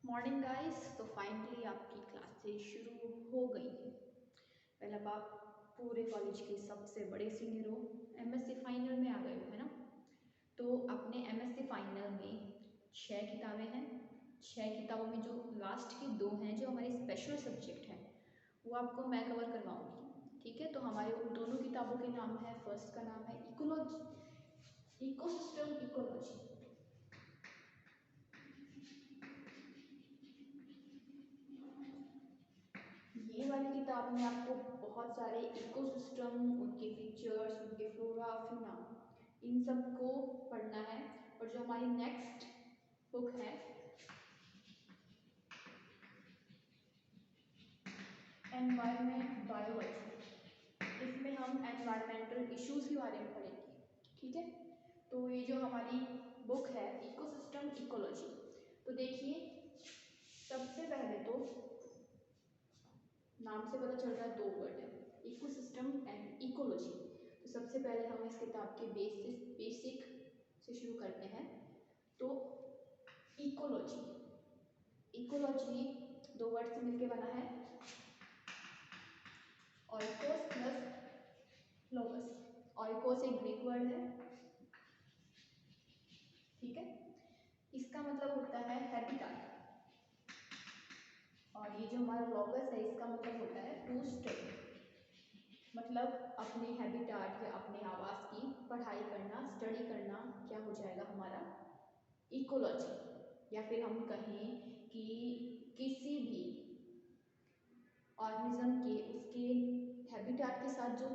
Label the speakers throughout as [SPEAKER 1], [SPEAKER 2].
[SPEAKER 1] Morning guys. तो finally आपकी classes शुरू हो गई है। पहले अब आप पूरे कॉलेज के सबसे बड़े सीनियर हो, एमएससी फाइनल में आ गए हो, है ना। तो अपने एमएससी फाइनल में 6 किताबें हैं। 6 किताबों में जो लास्ट की 2 हैं जो हमारी स्पेशल सब्जेक्ट हैं वो आपको मैं कवर करवाऊंगी, ठीक है। तो हमारे उन दोनों किताबों के नाम है, फर्स्ट का नाम है इकोलॉजी, इकोसिस्टम इकोलॉजी। ये वाली किताब में आपको बहुत सारे इकोसिस्टम, उनके फीचर्स, उनके फ्लोरा फ्यूना, इन सब को पढ़ना है। और जो हमारी नेक्स्ट बुक है एनवायरनमेंट बायोलॉजी, इसमें हम एनवायरमेंटल इश्यूज के बारे में पढ़ेंगे, ठीक है। तो ये जो हमारी बुक है इकोसिस्टम इकोलॉजी, तो देखिए सबसे पहले तो नाम से पता चल रहा है 2 वर्ड है, इकोसिस्टम एंड इकोलॉजी। तो सबसे पहले हम इस किताब के बेसिक से शुरू करते हैं। तो इकोलॉजी, इकोलॉजी 2 वर्ड से मिलकर बना है, ऑइकोस प्लस लोगस। ऑइकोस एक ग्रीक वर्ड है, ठीक है। इसका मतलब होता है हैबिटाट, और ये जो हमारा लोगस है इसका मतलब होता है टू स्टडी, मतलब अपने हैबिटाट या अपने आवास की पढ़ाई करना, स्टडी करना, क्या हो जाएगा हमारा इकोलॉजी। या फिर हम कहें कि किसी भी ऑर्गेनिज्म के उसके हैबिटाट के साथ जो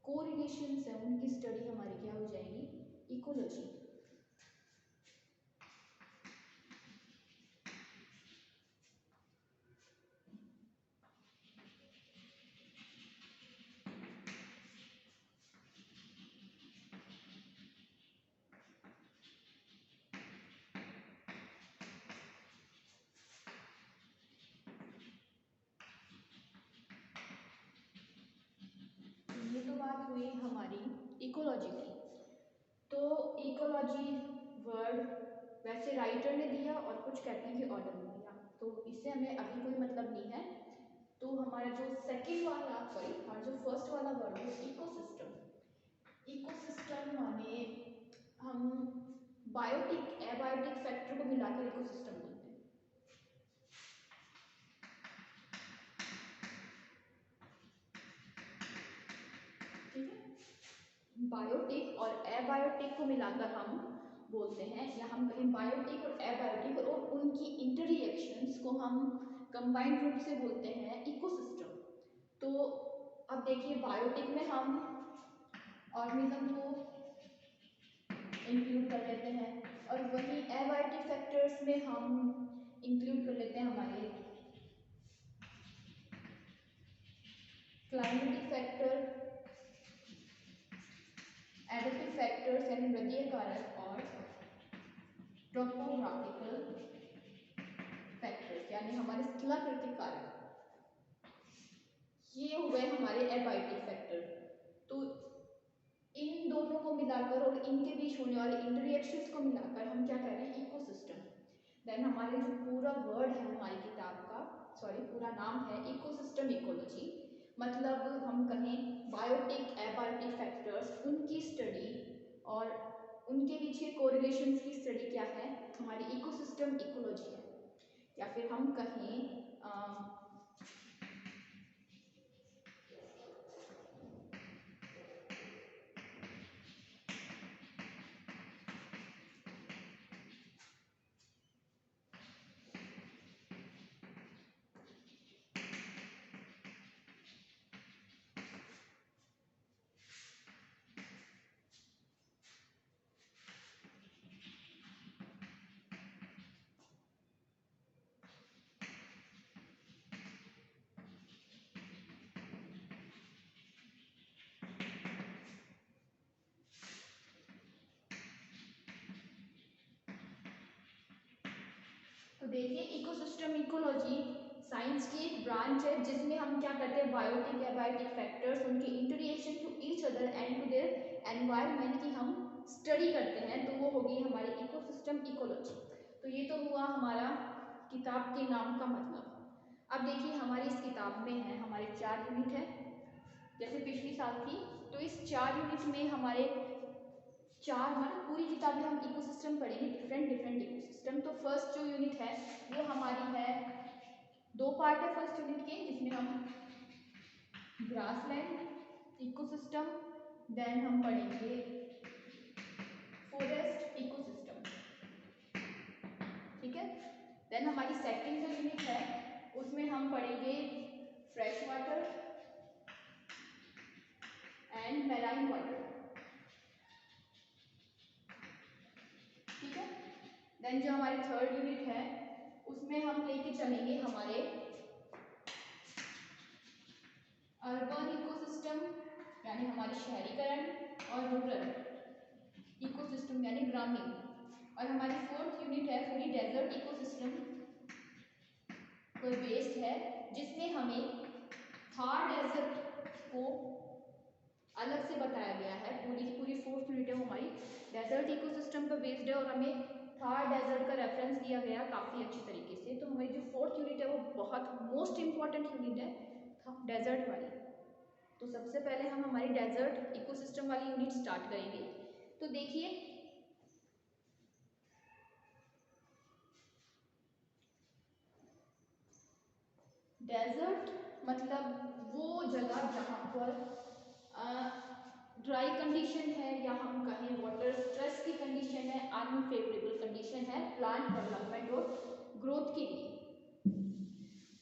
[SPEAKER 1] कोरिलेशंस है उनकी स्टडी हमारी क्या हो जाएगी, इकोलॉजी। ये तो बात हुई हमारी इकोलॉजी की। तो इकोलॉजी वर्ड वैसे राइटर ने दिया और कुछ कहते हैं कि ऑर्डर ने दिया, तो इससे हमें अभी कोई मतलब नहीं है। तो हमारा जो सेकंड वाला, सॉरी, हमारा जो फर्स्ट वाला वर्ड है इकोसिस्टम। इकोसिस्टम माने हम बायोटिक एबायोटिक फैक्टर को मिलाकर इकोसिस्टम बोलते हैं, ठीक है। बायोटिक और एबायोटिक को मिलाकर हम बोलते हैं, या हम कहें बायोटिक और एबायोटिक और उनकी इंटररिएक्शंस को हम कंबाइंड रूप से बोलते हैं इकोसिस्टम। तो अब देखिए बायोटिक में हम ऑर्गेनिज्म को इंक्लूड कर लेते हैं, और वहीं एबायोटिक फैक्टर्स में हम इंक्लूड कर लेते हैं हमारे क्लाइमेटिक फैक्टर, एडिटिव फैक्टर्स यानी वृद्धि कारक, और टोपोग्राफिकल फैक्टर्स यानी हमारे स्थलाकृतिक कारक। ये हो गए हमारे एबायोटिक फैक्टर। तो इन दोनों को मिलाकर और इनके बीच होने वाले इंटररिएक्शंस को मिलाकर हम क्या कह रहे हैं, इकोसिस्टम। देन हमारे जो पूरा वर्ड है हमारी किताब का, सॉरी पूरा नाम है इकोसिस्टम इकोलॉजी। मतलब हम कहें बायोटिक एबायोटिक फैक्टर्स, उनकी स्टडी और उनके पीछे कोरिलेशंस की स्टडी क्या है, हमारी इकोसिस्टम इकोलॉजी है। या फिर हम कहें तो देखिए इकोसिस्टम इकोलॉजी साइंस की एक ब्रांच है जिसमें हम क्या करते हैं, बायोटिक एबायोटिक फैक्टर्स, उनके interaction to each other and to their environment की हम स्टडी करते हैं। तो वो होगी हमारी इकोसिस्टम इकोलॉजी। तो ये तो हुआ हमारा किताब के नाम का मतलब। अब देखिए हमारी इस किताब में है, हमारे 4 यूनिट है जैसे पिछली साल थी। तो इस 4 यूनिट में हमारे 4 मतलब पूरी किताब में हम इकोसिस्टम पढ़ेंगे, डिफरेंट डिफरेंट इकोसिस्टम। तो फर्स्ट जो यूनिट है वो हमारी है, 2 पार्ट है फर्स्ट यूनिट के, जिसमें हम ग्रासलैंड इकोसिस्टम, देन हम पढ़ेंगे फॉरेस्ट इकोसिस्टम, ठीक है। देन हमारी सेकंड जो यूनिट है उसमें हम पढ़ेंगे fresh water and marine water, ठीक है। देन जो हमारी थर्ड यूनिट है उसमें हम लेके चलेंगे हमारे अर्बन इकोसिस्टम यानी हमारे शहरीकरण, और रूरल इकोसिस्टम यानी ग्रामीण। और हमारी फोर्थ यूनिट है पूरी डेजर्ट इकोसिस्टम पर बेस्ड है, जिसमें हमें थार डेजर्ट को अलग से बताया गया है। पूरी की पूरी फोर्थ यूनिट है वो हमारी डेजर्ट इकोसिस्टम पर बेस्ड है, और हमें थार डेजर्ट का रेफरेंस दिया गया काफ़ी अच्छी तरीके से। तो हमारी जो फोर्थ यूनिट है वो बहुत मोस्ट इंपॉर्टेंट यूनिट है डेजर्ट वाली। तो सबसे पहले हम हमारी डेजर्ट इकोसिस्टम वाली यूनिट स्टार्ट करेंगे। तो देखिए डेजर्ट मतलब वो जगह जहाँ पर ड्राई कंडीशन है, या हम कहें वाटर स्ट्रेस की कंडीशन है, अनफेवरेबल कंडीशन है प्लांट डेवलपमेंट और ग्रोथ के लिए,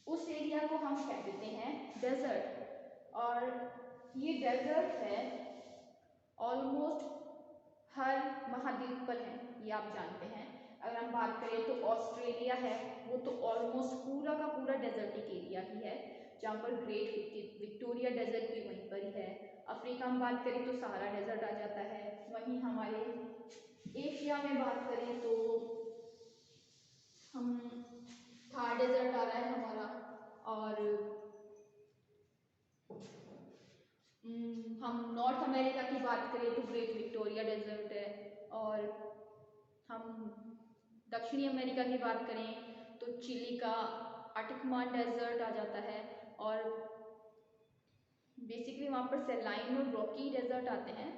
[SPEAKER 1] उस एरिया को हम कह देते हैं डेजर्ट। और ये डेजर्ट है ऑलमोस्ट हर महाद्वीप पर है, ये आप जानते हैं। अगर हम बात करें तो ऑस्ट्रेलिया है, वो तो ऑलमोस्ट पूरा का पूरा डेजर्टिक एरिया ही है, जहाँ पर ग्रेट विक्टोरिया डेजर्ट भी वहीं पर ही है। अफ्रीका में बात करें तो सहारा डेजर्ट आ जाता है। वहीं हमारे एशिया में बात करें तो हम थार डेजर्ट आ रहा है हमारा, और हम नॉर्थ अमेरिका की बात करें तो ग्रेट विक्टोरिया डेजर्ट है, और हम दक्षिणी अमेरिका की बात करें तो चिली का अटकमान डेजर्ट आ जाता है, और बेसिकली वहाँ पर सेलाइन और रॉकी डेजर्ट आते हैं।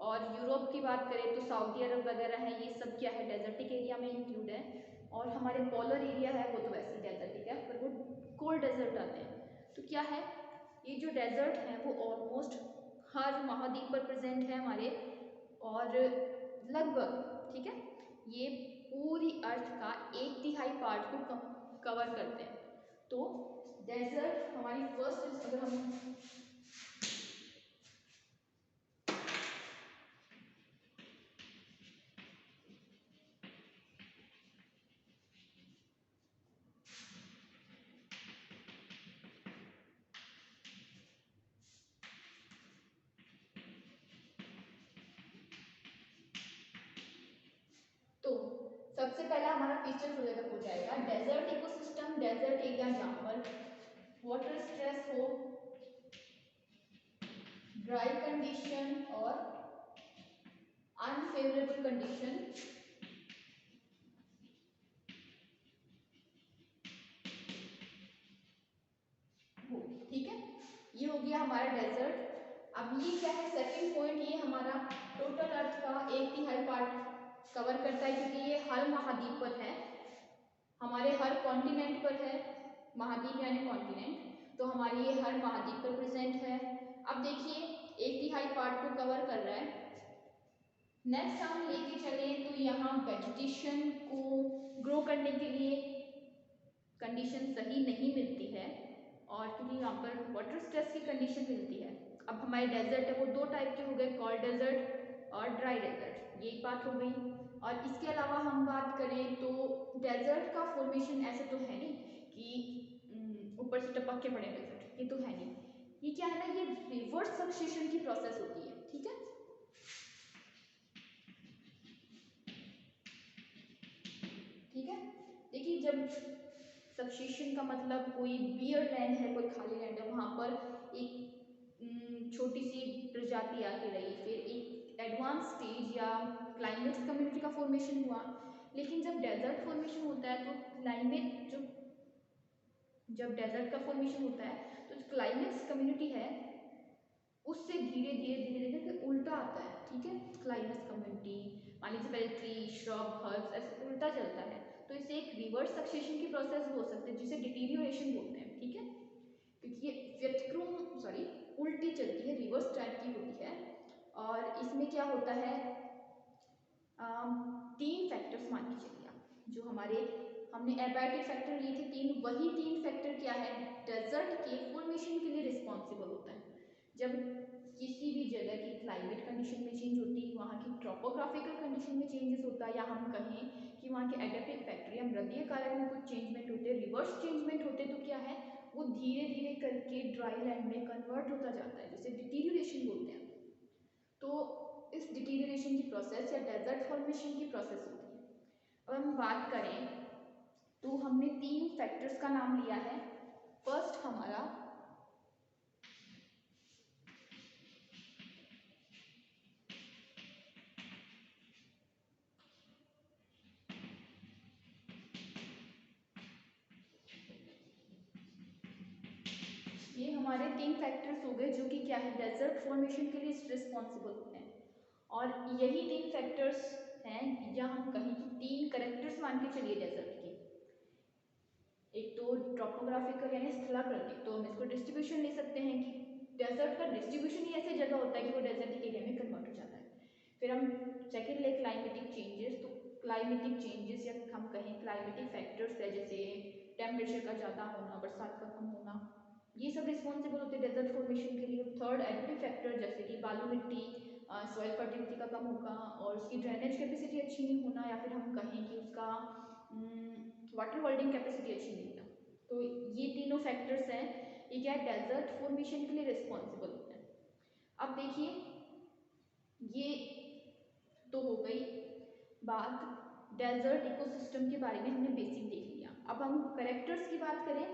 [SPEAKER 1] और यूरोप की बात करें तो सऊदी अरब वगैरह है, ये सब क्या है डेजर्टिक एरिया में इंक्लूड है। और हमारे पोलर एरिया है वो तो वैसे ही डेजर्टिक है, पर वो कोल्ड डेजर्ट आते हैं। तो क्या है, ये जो डेजर्ट हैं वो ऑलमोस्ट हर महाद्वीप पर प्रेजेंट है हमारे, और लगभग ठीक है ये पूरी अर्थ का 1/3 पार्ट को कवर करते हैं। तो डेजर्ट हमारी फर्स्ट, अगर हम तो सबसे पहला हमारा फीचर हो जाएगा डेजर्ट इकोसिस्टम, डेजर्ट एरिया जहाँ पर वाटर स्ट्रेस हो, ड्राई कंडीशन और अनफेवरेबल कंडीशन हो, ठीक है। ये हो गया हमारा डेजर्ट। अब ये क्या है, सेकंड पॉइंट, ये हमारा टोटल अर्थ का 1/3 पार्ट कवर करता है, क्योंकि ये हर महाद्वीप पर है, हमारे हर कॉन्टिनेंट पर है। महाद्वीप यानी कॉन्टिनेंट, तो हमारी ये हर महाद्वीप पर प्रेजेंट है। अब देखिए 1/3 पार्ट को कवर कर रहा है। नेक्स्ट हम लेके चले तो यहाँ वेजिटेशन को ग्रो करने के लिए कंडीशन सही नहीं मिलती है, और क्योंकि यहाँ पर वाटर स्ट्रेस की कंडीशन मिलती है। अब हमारे डेजर्ट है वो 2 टाइप के हो गए, कोल्ड डेजर्ट और ड्राई डेजर्ट, यही बात हो गई। और इसके अलावा हम बात करें तो डेजर्ट का फॉर्मेशन ऐसे तो है नहीं कि ऊपर से टपक के पड़े डेजर्ट, ये तो है नहीं। ये क्या है ना, ये रिवर्स सक्सेशन की प्रोसेस होती है, ठीक है। ठीक है, देखिए जब सक्सेशन का मतलब कोई बियर लैंड है, कोई खाली लैंड है, वहाँ पर एक छोटी सी प्रजाति आके रही, फिर एक एडवांस स्टेज या क्लाइमेक्स कम्युनिटी का फॉर्मेशन हुआ, लेकिन जब डेजर्ट फॉर्मेशन होता है तो क्लाइमेट जो जब डेजर्ट का फॉर्मेशन होता है तो क्लाइमेक्स कम्युनिटी है उससे धीरे धीरे धीरे धीरे करके उल्टा आता है, ठीक है। क्लाइमेक्स कम्युनिटी मान लीजिए पहले ट्री श्रब हर्ब्स ऐसे उल्टा चलता है, तो इसे एक रिवर्स सक्सेशन की प्रोसेस हो सकती है जिसे डिटीरियोरेशन बोलते हैं, ठीक है। क्योंकि ये व्यतिक्रम सॉरी उल्टी चलती है, रिवर्स टाइप की होती है। और इसमें क्या होता है, तीन फैक्टर्स मान के चलिए आप, जो हमारे हमने एबायोटिक फैक्टर लिए थे तीन, वही तीन फैक्टर क्या है डेजर्ट के फॉर्मेशन के लिए रिस्पॉन्सिबल होता है। जब किसी भी जगह की क्लाइमेट कंडीशन में चेंज होती है, वहाँ की ट्रोपोग्राफिकल कंडीशन में चेंजेस होता है, या हम कहें कि वहाँ के एडेप्टिव फैक्टर या मृदीय कारक में कुछ चेंजमेंट होते हैं, रिवर्स चेंजमेंट होते हैं, तो क्या है वो धीरे धीरे करके ड्राई लैंड में कन्वर्ट होता जाता है, जिसे डिटीरियोरेशन बोलते हैं। तो इस डिटीरियोरेशन की प्रोसेस या डेजर्ट फॉर्मेशन की प्रोसेस होती है। अब हम बात करें तो हमने तीन फैक्टर्स का नाम लिया है। फर्स्ट हमारा ये हमारे तीन फैक्टर्स हो गए जो कि क्या है डेजर्ट फॉर्मेशन के लिए रिस्पॉन्सिबल होते हैं। और यही तीन फैक्टर्स हैं, या हम कहें कि तीन करेक्टर्स मान के चलिए डेजर्ट के। एक तो ट्रोपोग्राफिकल यानी स्थलाकृतिक, तो हम इसको डिस्ट्रीब्यूशन ले सकते हैं कि डेजर्ट का डिस्ट्रीब्यूशन ही ऐसे जगह होता है कि वो डेजर्टिक एरिया में कन्वर्ट हो जाता है। फिर हम सेकेंड ले क्लाइमेटिक चेंजेस, तो क्लाइमेटिक चेंजेस या हम कहें क्लाइमेटिक फैक्टर्स है जैसे टेम्परेचर का ज़्यादा होना, बरसात का कम होना, ये सब रिस्पॉन्सिबल होते हैं डेजर्ट फॉर्मेशन के लिए। थर्ड एडिटिव फैक्टर जैसे कि बालू मिट्टी, सॉइल फर्टिलिटी का कम होगा और उसकी ड्रेनेज कैपेसिटी अच्छी नहीं होना, या फिर हम कहें कि उसका वाटर होल्डिंग कैपेसिटी अच्छी नहीं होना। तो ये तीनों फैक्टर्स हैं, ये क्या है डेजर्ट फॉर्मेशन के लिए रिस्पॉन्सिबल होते हैं। अब देखिए ये तो हो गई बात डेजर्ट इकोसिस्टम के बारे में, हमने बेसिक देख लिया। अब हम करेक्टर्स की बात करें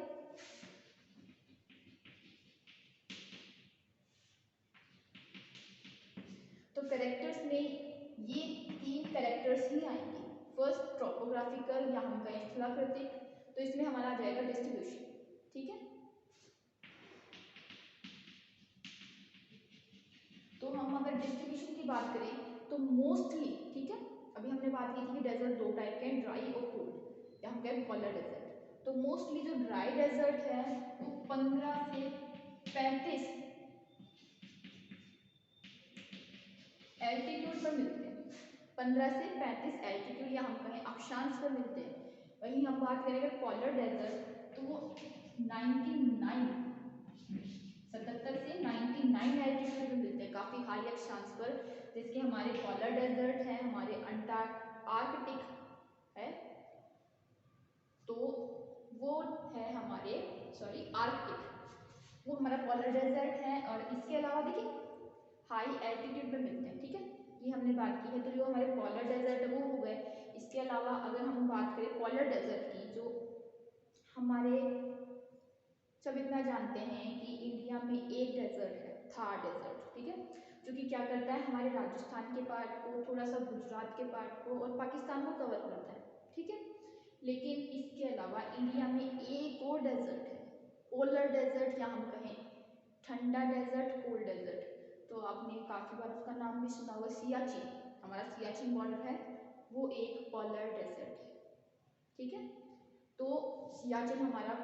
[SPEAKER 1] तो करेक्टर्स में ये तीन करेक्टर्स ही आएंगे। फर्स्ट ट्रोपोग्राफिकल या हम कहें स्थलाकृतिक, तो इसमें हमारा आ जाएगा डिस्ट्रीब्यूशन, ठीक है। तो हम अगर डिस्ट्रीब्यूशन की बात करें तो मोस्टली, ठीक है, अभी हमने बात की थी कि डेजर्ट दो टाइप के हैं, ड्राई और कोल्ड, या हम कहें पॉलर डेजर्ट। तो मोस्टली जो ड्राई डेजर्ट है वो 15 से 35 एल्टीट्यूड पर मिलते हैं, 15 से 35 एल्टीट्यूड या हम कहें अक्षांश पर मिलते हैं। वहीं हम बात करेंगे पॉलर डेजर्ट तो वो 99 77 से 99 एल्टीट्यूड पर मिलते हैं, काफ़ी हाई अक्षांश पर, जिसके हमारे पॉलर डेजर्ट है, हमारे आर्कटिक है, तो वो है हमारे आर्कटिक, वो हमारा पॉलर डेजर्ट है। और इसके अलावा देखिए हाई एल्टीट्यूड पे मिलते हैं, ठीक है, ये हमने बात की है। तो जो हमारे पॉलर डेजर्ट है वो हो गए। इसके अलावा अगर हम बात करें पॉलर डेजर्ट की, जो हमारे सब इतना जानते हैं कि इंडिया में एक डेजर्ट है थार डेजर्ट, ठीक है, जो कि क्या करता है हमारे राजस्थान के पार्ट को, थोड़ा सा गुजरात के पार्ट को और पाकिस्तान को कवर करता है, ठीक है। लेकिन इसके अलावा इंडिया में एक और डेजर्ट है पोलर डेजर्ट, या हम कहें ठंडा डेजर्ट, कोल्ड डेजर्ट। तो आपने काफ़ी बार उसका नाम भी सुना होगा, सियाचिन, हमारा सियाचिन बॉर्डर है, वो एक पोलर डेजर्ट है, ठीक है। तो सियाचिन हमारा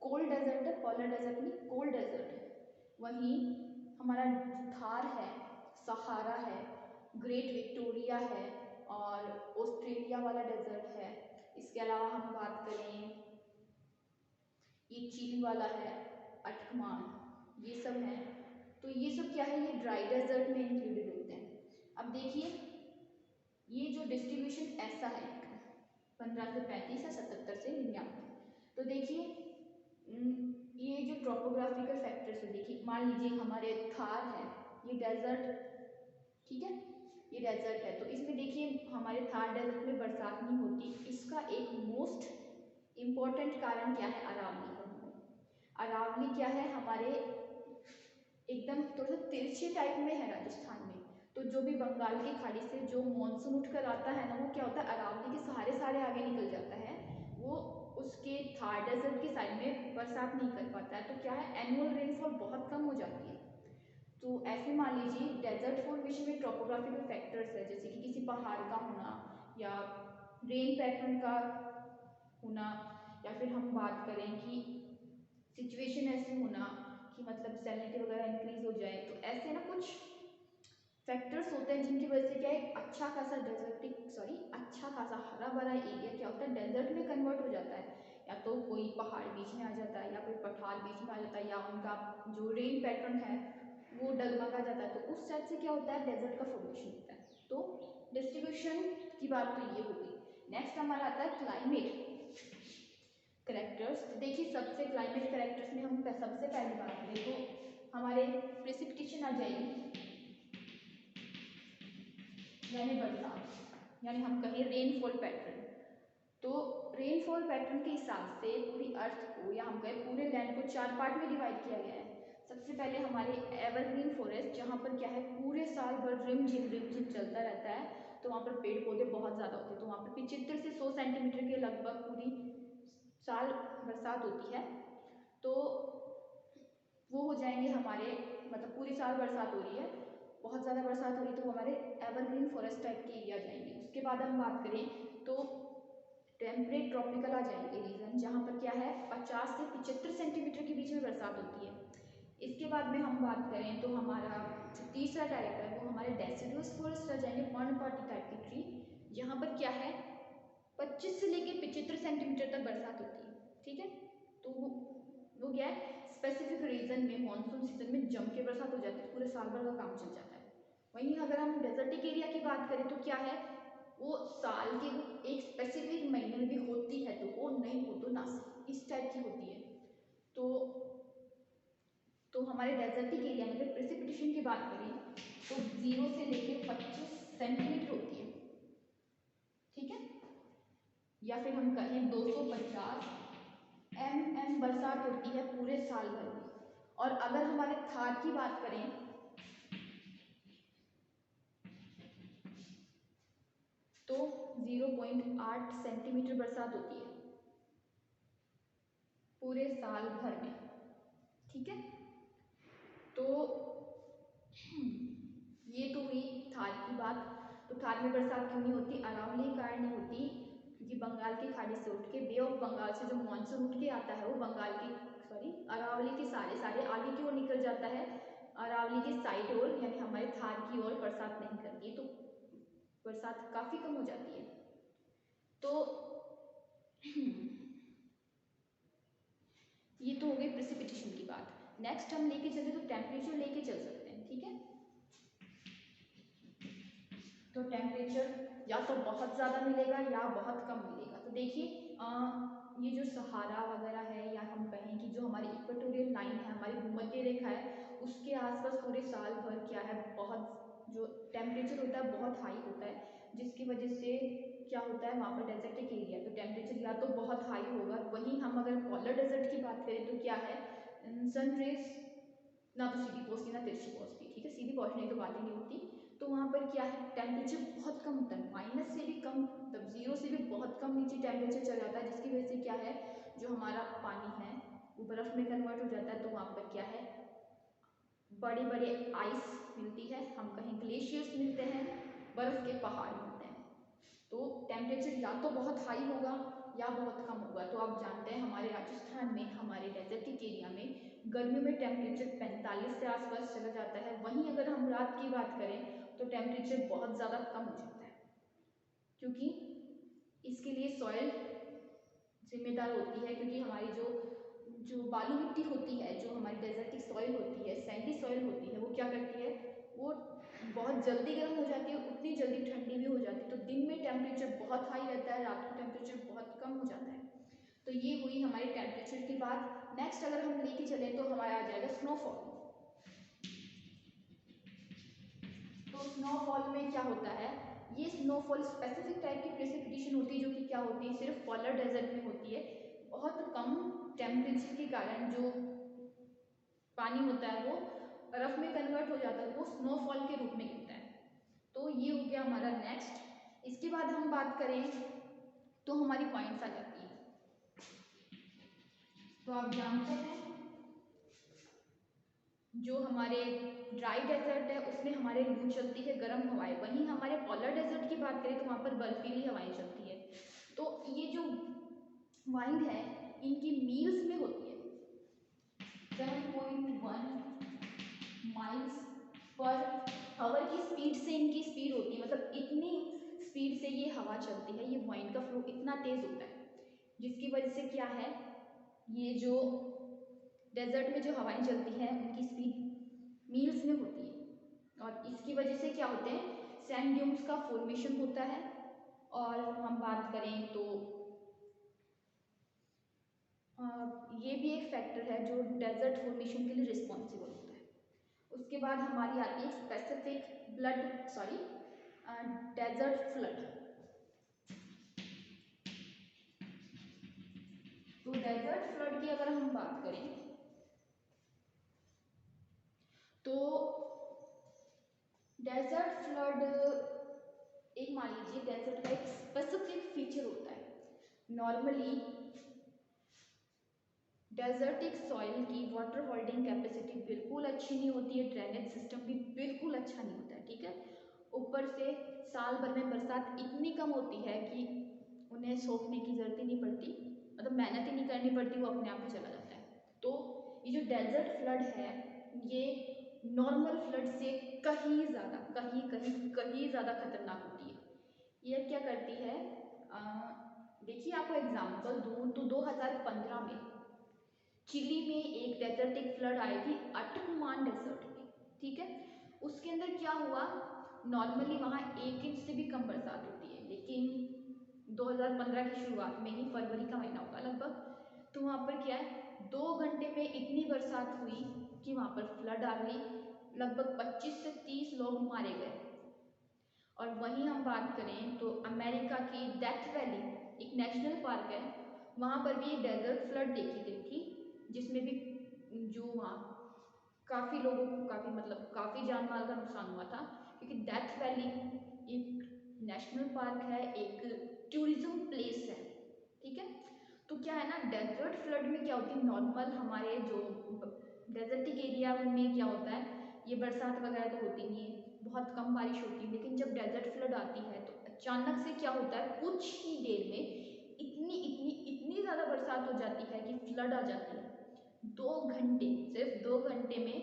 [SPEAKER 1] कोल्ड डेजर्ट है, पोलर डेजर्ट नहीं कोल्ड डेजर्ट है। वहीं हमारा थार है, सहारा है, ग्रेट विक्टोरिया है और ऑस्ट्रेलिया वाला डेजर्ट है। इसके अलावा हम बात करें ये चिली वाला है, अटकमान, ये सब हैं। तो ये सब क्या है, ये ड्राई डेजर्ट में इंक्लूडेड होते हैं। अब देखिए ये जो डिस्ट्रीब्यूशन ऐसा है 15 से 35 या 77 से 99। तो देखिए ये जो ट्रोपोग्राफिकल फैक्टर्स है, देखिए मान लीजिए हमारे थार है, ये डेजर्ट, ठीक है, ये डेजर्ट है। तो इसमें देखिए हमारे थार डेजर्ट में बरसात नहीं होती, इसका एक मोस्ट इम्पॉर्टेंट कारण क्या है, अरावली। अरावली क्या है हमारे एकदम थोड़ा सा तिरछे टाइप में है राजस्थान में, तो जो भी बंगाल की खाड़ी से जो मॉनसून उठकर आता है ना, वो क्या होता है, अरावली के सहारे सहारे आगे निकल जाता है, वो उसके थार डेजर्ट की साइड में बरसात नहीं कर पाता है, तो क्या है, एनुअल रेनफॉल बहुत कम हो जाती है। तो ऐसे मान लीजिए डेजर्ट फॉर्मेशन में ट्रोपोग्राफिकल फैक्टर्स है, जैसे कि किसी पहाड़ का होना या रेन पैटर्न का होना, या फिर हम बात करें कि सिचुएशन ऐसी होना कि मतलब सैलिनिटी वगैरह इंक्रीज हो जाए, तो ऐसे ना कुछ फैक्टर्स होते हैं जिनकी वजह से क्या है, अच्छा खासा हरा भरा एरिया क्या होता है, डेजर्ट में कन्वर्ट हो जाता है। या तो कोई पहाड़ बीच में आ जाता है, या कोई पठार बीच में आ जाता है, या उनका जो रेन पैटर्न है वो डगमगा जाता है, तो उस टाइप से क्या होता है, डेजर्ट का फॉर्मेशन होता है। तो डिस्ट्रीब्यूशन की बात तो ये हो गई। नेक्स्ट हमारा आता है क्लाइमेट करेक्टर्स। देखिए सबसे क्लाइमेट करेक्टर्स में हम सबसे पहली बात करें तो हमारे प्रेसिपिटेशन आ जाएगी, यानी बरसात, यानी हम कहें रेनफॉल पैटर्न। तो रेनफॉल पैटर्न के हिसाब से पूरी अर्थ को या हम कहें पूरे लैंड को 4 पार्ट में डिवाइड किया गया है। सबसे पहले हमारे एवरग्रीन फॉरेस्ट, जहाँ पर क्या है पूरे साल भर रिमझिम चलता रहता है, तो वहाँ पर पेड़ पौधे बहुत ज़्यादा होते हैं, तो वहाँ पर 75 से 100 सेंटीमीटर के लगभग पूरी साल बरसात होती है। तो वो हो जाएंगे हमारे, मतलब पूरी साल बरसात हो रही है, बहुत ज़्यादा बरसात हो रही है, तो वो हमारे एवरग्रीन फॉरेस्ट टाइप के एरिया जाएंगे। उसके बाद हम बात करें तो टेम्परेट ट्रॉपिकल आ जाएंगे रीजन, जहाँ पर क्या है 50 से 75 सेंटीमीटर के बीच में बरसात होती है। इसके बाद में हम बात करें तो हमारा जो तीसरा टाइप है वो हमारे डेसिडुअस फॉरेस्ट आ जाएंगे, पर्णपाती टाइप की ट्री, जहाँ पर क्या है 25 से लेके 75 सेंटीमीटर तक बरसात होती है। ठीक है, तो वो क्या है स्पेसिफिक रीजन में मानसून सीजन में जम के बरसात हो जाती है, पूरे साल भर का काम चल जाता है। वहीं अगर हम डेजर्टिक एरिया की बात करें तो क्या है, वो साल के एक स्पेसिफिक महीने में भी होती है, तो वो नहीं हो तो ना, इस टाइप की होती है। तो हमारे डेजर्टिक एरिया में अगर प्रेसिपिटेशन की बात करें तो 0 से लेके 25 सेंटीमीटर होती है। ठीक है, या फिर हम कहें 250 बरसात होती है पूरे साल भर में। और अगर हमारे थार की बात करें तो 0.8 सेंटीमीटर बरसात होती है पूरे साल भर में। ठीक है, तो ये तो हुई थार की बात। तो थार में बरसात क्यों नहीं होती, अरावली के कारण नहीं होती, क्योंकि बंगाल की खाड़ी से उठ के बे ऑफ बंगाल से जो मानसून उठ के आता है वो बंगाल की अरावली के सारे सारे आगे की ओर निकल जाता है, अरावली के साइड ओर, यानी हमारे थार की ओर बरसात नहीं करती, तो बरसात काफ़ी कम हो जाती है। तो ये तो हो गई प्रेसिपिटेशन की बात। नेक्स्ट हम लेके चलते तो टेम्परेचर लेके चल सकते हैं। ठीक है, तो टेम्परेचर या तो बहुत ज़्यादा मिलेगा या बहुत कम मिलेगा। तो देखिए ये जो सहारा वगैरह है, या हम कहें कि जो हमारी इक्वेटोरियल लाइन है, हमारी भूमध्य रेखा है, उसके आसपास पूरे साल भर क्या है, बहुत जो टेम्परेचर होता है बहुत हाई होता है, जिसकी वजह से क्या होता है वहाँ पर डेजर्टिक एरिया, तो टेम्परेचर या तो बहुत हाई होगा। वहीं हम अगर पोलर डेजर्ट की बात करें तो क्या है, सन रेज ना तो सीधी पहुँचती ना तिरछी पहुँचती। ठीक है, सीधी पहुँचने की तो बात ही नहीं होती। तो वहाँ पर क्या है टेम्परेचर बहुत कम होता है, माइनस से भी कम, मतलब 0 से भी बहुत कम नीचे टेम्परेचर चल जाता है, जिसकी वजह से क्या है जो हमारा पानी है वो बर्फ़ में कन्वर्ट हो जाता है। तो वहाँ पर क्या है बड़े बड़े आइस मिलती है, हम कहीं ग्लेशियर्स मिलते हैं, बर्फ़ के पहाड़ मिलते हैं। तो टेम्परेचर या तो बहुत हाई होगा या बहुत कम होगा। तो आप जानते हैं हमारे राजस्थान में, हमारे डेजर्टिक एरिया में गर्मियों में टेम्परेचर 45 से आसपास चला जाता है। वहीं अगर हम रात की बात करें तो टेम्परेचर बहुत ज़्यादा कम हो जाता है, क्योंकि इसके लिए सॉइल जिम्मेदार होती है, क्योंकि हमारी जो जो बालू मिट्टी होती है, जो हमारी डेजर्टिक सॉइल होती है, सैंडी सॉइल होती है, वो क्या करती है, वो बहुत जल्दी गर्म हो जाती है, उतनी जल्दी ठंडी भी हो जाती है। तो दिन में टेम्परेचर बहुत हाई रहता है, रात को टेम्परेचर बहुत कम हो जाता है। तो ये हुई हमारी टेम्परेचर की बात। नेक्स्ट अगर हम लेके चलें तो हमारा आ जाएगा स्नोफॉल। तो स्नोफॉल में क्या होता है, ये स्नोफॉल स्पेसिफिक टाइप की प्रेसिपिटेशन होती है, जो कि क्या होती है सिर्फ पोलर डेजर्ट में होती है। बहुत कम टेम्परेचर के कारण जो पानी होता है वो बर्फ में कन्वर्ट हो जाता है, वो स्नोफॉल के रूप में गिरता है। गया हमारा नेक्स्ट। इसके बाद हम बात करें तो हमारी पॉइंट्स आ जाती है। तो आप जानते हैं जो हमारे ड्राई डेजर्ट है उसमें हमारे लू चलती है, गर्म हवाएं। वहीं हमारे पोलर डेजर्ट की बात करें तो वहाँ पर बर्फीली हवाएं चलती है। तो ये जो वाइन है इनकी मील्स में होती है 7.1 माइल्स पर आवर की स्पीड से इनकी स्पीड होती है, मतलब इतनी स्पीड से ये हवा चलती है, ये वाइन का फ्लो इतना तेज होता है, जिसकी वजह से क्या है, ये जो डेजर्ट में जो हवाएं चलती हैं उनकी स्पीड मील्स में होती है। और इसकी वजह से क्या होते हैं, सैंड ड्यून्स का फॉर्मेशन होता है। और हम बात करें तो ये भी एक फैक्टर है जो डेजर्ट फॉर्मेशन के लिए रिस्पॉन्सिबल होता है। उसके बाद हमारी आती है स्पेसिफिक डेजर्ट फ्लड। तो डेजर्ट फ्लड की अगर हम बात करें तो डेजर्ट फ्लड एक मान लीजिए डेजर्ट का एक स्पेसिफिक फीचर होता है। नॉर्मली डेजर्टिक सॉइल की वाटर होल्डिंग कैपेसिटी बिल्कुल अच्छी नहीं होती है, ड्रेनेज सिस्टम भी बिल्कुल अच्छा नहीं होता है, ठीक है। ऊपर से साल भर में बरसात इतनी कम होती है कि उन्हें सोखने की जरूरत ही नहीं पड़ती, मतलब मेहनत ही नहीं करनी पड़ती, वो अपने आप ही चला जाता है। तो ये जो डेजर्ट फ्लड है ये नॉर्मल फ्लड से कहीं ज़्यादा खतरनाक होती है। ये क्या करती है, देखिए आपको एग्जांपल दूँ तो 2015 में चिली में एक डेजर्टिक फ्लड आई थी अटकमान डेजर्ट में, ठीक है। उसके अंदर क्या हुआ, नॉर्मली वहाँ 1 इंच से भी कम बरसात होती है, लेकिन 2015 की शुरुआत में ही, फरवरी का महीना होगा लगभग, तो वहाँ पर क्या है, 2 घंटे में इतनी बरसात हुई कि वहाँ पर फ्लड आ गई, लगभग 25 से 30 लोग मारे गए। और वहीं हम बात करें तो अमेरिका की डेथ वैली एक नेशनल पार्क है, वहाँ पर भी एक डेजर्ट फ्लड देखी गई थी, जिसमें भी जो वहाँ काफ़ी लोगों को काफ़ी जान माल का नुकसान हुआ था, क्योंकि डेथ वैली एक नेशनल पार्क है, एक टूरिज्म प्लेस है, ठीक है। तो क्या है ना, डेजर्ट फ्लड में क्या होती है, नॉर्मल हमारे जो डेजर्टिक एरिया में क्या होता है, ये बरसात वगैरह तो होती नहीं है, बहुत कम बारिश होती है, लेकिन जब डेजर्ट फ्लड आती है तो अचानक से क्या होता है, कुछ ही देर में इतनी ज़्यादा बरसात हो जाती है कि फ्लड आ जाती है। 2 घंटे, सिर्फ 2 घंटे में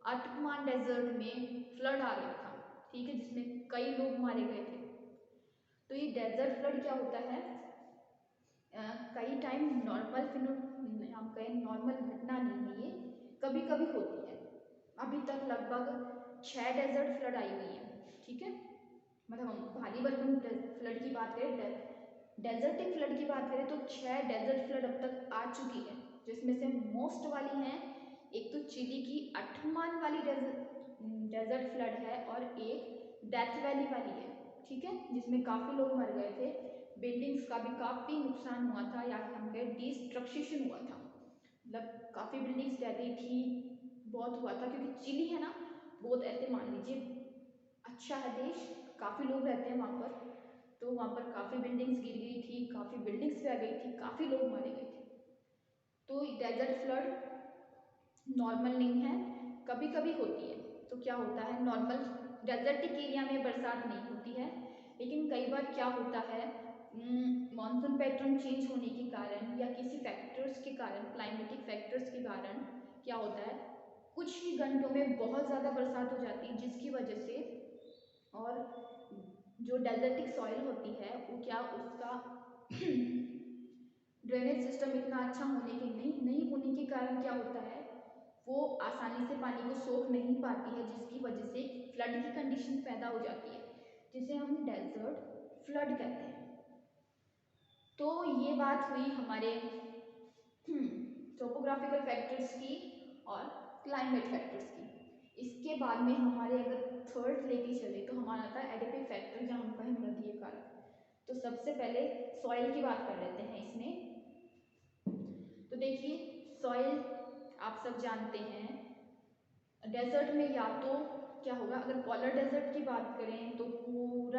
[SPEAKER 1] अटकमान डेजर्ट में फ्लड आ गया था, ठीक है, जिसमें कई लोग मारे गए थे। तो ये डेजर्ट फ्लड क्या होता है, कई टाइम हम कहें नॉर्मल घटना नहीं है, ये कभी कभी होती है। अभी तक लगभग 6 डेजर्ट फ्लड आई हुई है, ठीक है, मतलब हम भारी भरकम फ्लड की बात करें, डेजर्टिक फ्लड की बात करें तो 6 डेजर्ट फ्लड अब तक आ चुकी है, जिसमें से मोस्ट वाली हैं, एक तो चिली की अटकमान वाली डेजर्ट फ्लड है और एक डेथ वैली वाली है, ठीक है, जिसमें काफ़ी लोग मर गए थे, बिल्डिंग्स का भी काफ़ी नुकसान हुआ था, या हम कहें डिस्ट्रक्शन हुआ था, मतलब काफ़ी बिल्डिंग्स ढह गई थी, बहुत हुआ था, क्योंकि चिली है ना, बहुत ऐसे मान लीजिए अच्छा है देश, काफ़ी लोग रहते हैं वहाँ पर, तो वहाँ पर काफ़ी बिल्डिंग्स गिर गई थी, काफ़ी बिल्डिंग्स ढह गई थी, काफ़ी लोग मारे गए थे। तो डेजर्ट फ्लड नॉर्मल नहीं है, कभी कभी होती है। तो क्या होता है, नॉर्मल डेजर्टिक एरिया में बरसात नहीं होती है, लेकिन कई बार क्या होता है, मॉनसून पैटर्न चेंज होने के कारण या किसी फैक्टर्स के कारण, क्लाइमेटिक फैक्टर्स के कारण क्या होता है, कुछ ही घंटों में बहुत ज़्यादा बरसात हो जाती है, जिसकी वजह से, और जो डेजर्टिक सॉइल होती है वो क्या, उसका ड्रेनेज सिस्टम इतना अच्छा होने के नहीं होने के कारण क्या होता है, वो आसानी से पानी को सोख नहीं पाती है, जिसकी वजह से फ्लड की कंडीशन पैदा हो जाती है, जिसे हम डेजर्ट फ्लड कहते हैं। तो ये बात हुई हमारे टोपोग्राफिकल फैक्टर्स की और क्लाइमेट फैक्टर्स की। इसके बाद में हमारे अगर थर्ड लेके चले तो हमारा आता है एडिपिक फैक्टर, या हम कहें नदीय कारक। तो सबसे पहले सॉइल की बात कर लेते हैं इसमें। तो देखिए सॉइल आप सब जानते हैं, डेजर्ट में या तो क्या होगा, अगर पोलर डेजर्ट की बात करें तो पूरा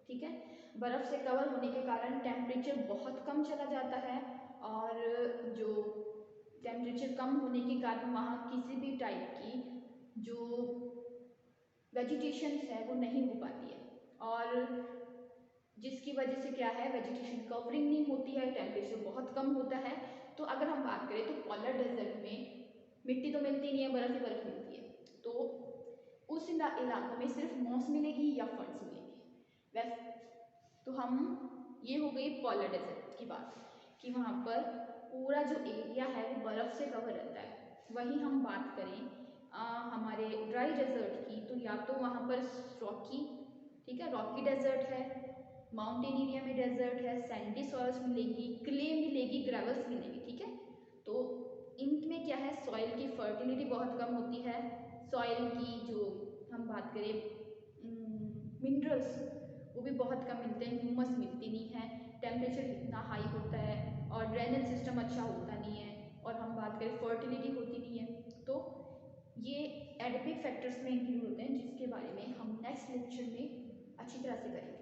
[SPEAKER 1] ठीक है। बर्फ़ से कवर होने के कारण टेम्परेचर बहुत कम चला जाता है, और जो टेम्परेचर कम होने के कारण वहाँ किसी भी टाइप की जो वेजिटेशन है वो नहीं हो पाती है, और जिसकी वजह से क्या है, वेजिटेशन कवरिंग नहीं होती है, टेम्परेचर बहुत कम होता है। तो अगर हम बात करें तो पोलर डेजर्ट में मिट्टी तो मिलती नहीं है, बर्फ़ ही बर्फ़ मिलती है, तो उस इलाकों में सिर्फ मॉस मिलेगी या फर्न्स मिलेंगे। वैसे तो हम, ये हो गई पोलर डेजर्ट की बात कि वहाँ पर पूरा जो एरिया है वो बर्फ़ से कवर रहता है। वहीं हम बात करें हमारे ड्राई डेजर्ट की, तो या तो वहाँ पर रॉकी, ठीक है, रॉकी डेजर्ट है, माउंटेन एरिया में डेजर्ट है, सैंडी सॉइल्स मिलेंगी, क्ले मिलेगी, ग्रेवल्स मिलेंगी, ठीक है। तो इनमें क्या है, सॉइल की फर्टिलिटी बहुत कम होती है, सॉइल की जो हम बात करें मिनरल्स वो भी बहुत कम मिलते हैं, ह्यूमस मिलती नहीं है, टेम्परेचर इतना हाई होता है, और ड्रेनेज सिस्टम अच्छा होता नहीं है, और हम बात करें फर्टिलिटी होती नहीं है। तो ये एडिपिक फैक्टर्स में इंक्लूड होते हैं, जिसके बारे में हम नेक्स्ट लेक्चर में अच्छी तरह से करेंगे।